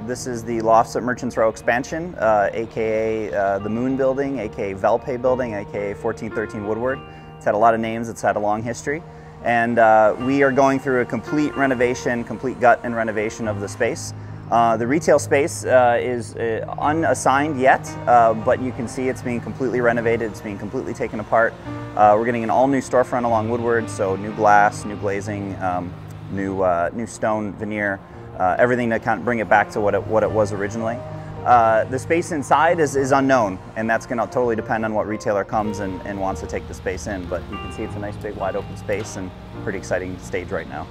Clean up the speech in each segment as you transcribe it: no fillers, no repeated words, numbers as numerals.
This is the Lofts at Merchants Row expansion, aka the Moon Building, aka Valpey Building, aka 1413 Woodward. It's had a lot of names, it's had a long history. And we are going through a complete renovation, complete gut and renovation of the space. The retail space is unassigned yet, but you can see it's being completely renovated, it's being completely taken apart. We're getting an all-new storefront along Woodward, so new glass, new glazing, new stone veneer, everything to kind of bring it back to what it was originally. The space inside is unknown, and that's going to totally depend on what retailer comes and wants to take the space in, but you can see it's a nice big wide open space and pretty exciting stage right now.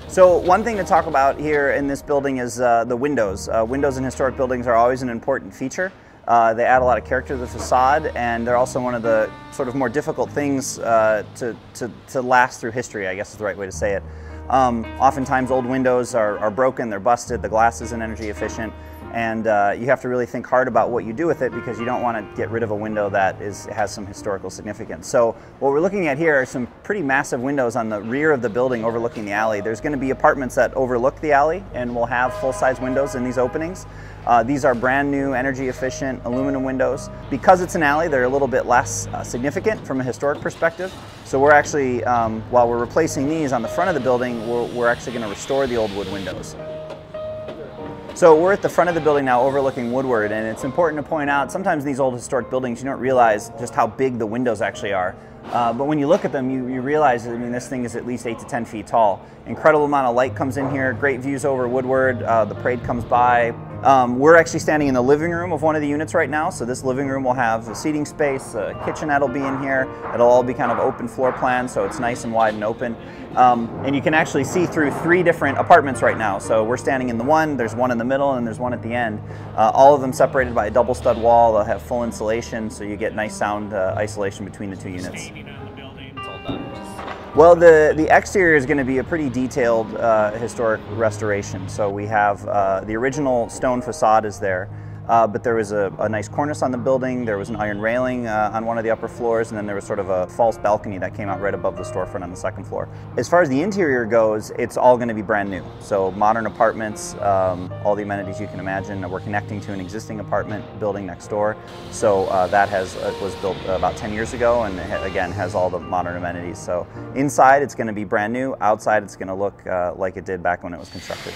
So one thing to talk about here in this building is the windows. Windows in historic buildings are always an important feature. They add a lot of character to the facade, and they're also one of the sort of more difficult things to last through history, I guess is the right way to say it. Oftentimes old windows are broken, they're busted, the glass isn't energy efficient, and you have to really think hard about what you do with it because you don't want to get rid of a window that has some historical significance. So what we're looking at here are some pretty massive windows on the rear of the building overlooking the alley. There's going to be apartments that overlook the alley and will have full-size windows in these openings. These are brand new, energy efficient aluminum windows. Because it's an alley, they're a little bit less significant from a historic perspective. So we're actually, while we're replacing these on the front of the building, we're actually going to restore the old wood windows. So we're at the front of the building now overlooking Woodward, and it's important to point out sometimes in these old historic buildings you don't realize just how big the windows actually are. But when you look at them, you realize, I mean, this thing is at least 8 to 10 feet tall. Incredible amount of light comes in here, great views over Woodward, the parade comes by. We're actually standing in the living room of one of the units right now, so this living room will have a seating space, a kitchenette will be in here. It'll all be kind of open floor plan, so it's nice and wide and open. And you can actually see through 3 different apartments right now. So we're standing in the one, there's one in the middle, and there's one at the end. All of them separated by a double stud wall. They'll have full insulation, so you get nice sound isolation between the 2 units. Well, the exterior is going to be a pretty detailed historic restoration. So we have the original stone facade is there, but there was a nice cornice on the building, there was an iron railing on one of the upper floors, and then there was sort of a false balcony that came out right above the storefront on the 2nd floor. As far as the interior goes, it's all going to be brand new. So modern apartments, all the amenities you can imagine. We're connecting to an existing apartment building next door. So that was built about 10 years ago, and again has all the modern amenities. So inside it's going to be brand new, outside it's going to look like it did back when it was constructed.